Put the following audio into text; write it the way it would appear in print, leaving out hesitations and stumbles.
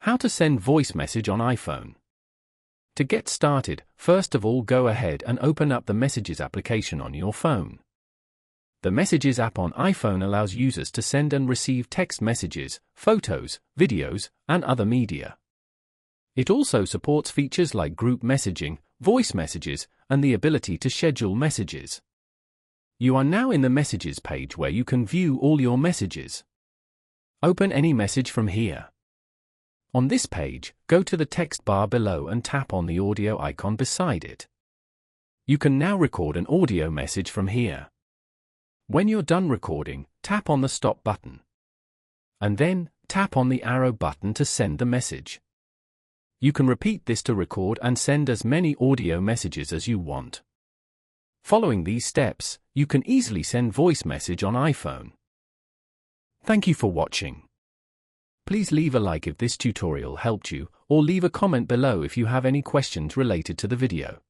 How to send voice message on iPhone. To get started, first of all go ahead and open up the Messages application on your phone. The Messages app on iPhone allows users to send and receive text messages, photos, videos, and other media. It also supports features like group messaging, voice messages, and the ability to schedule messages. You are now in the Messages page where you can view all your messages. Open any message from here. On this page, go to the text bar below and tap on the audio icon beside it. You can now record an audio message from here. When you're done recording, tap on the stop button. And then, tap on the arrow button to send the message. You can repeat this to record and send as many audio messages as you want. Following these steps, you can easily send voice message on iPhone. Thank you for watching. Please leave a like if this tutorial helped you, or leave a comment below if you have any questions related to the video.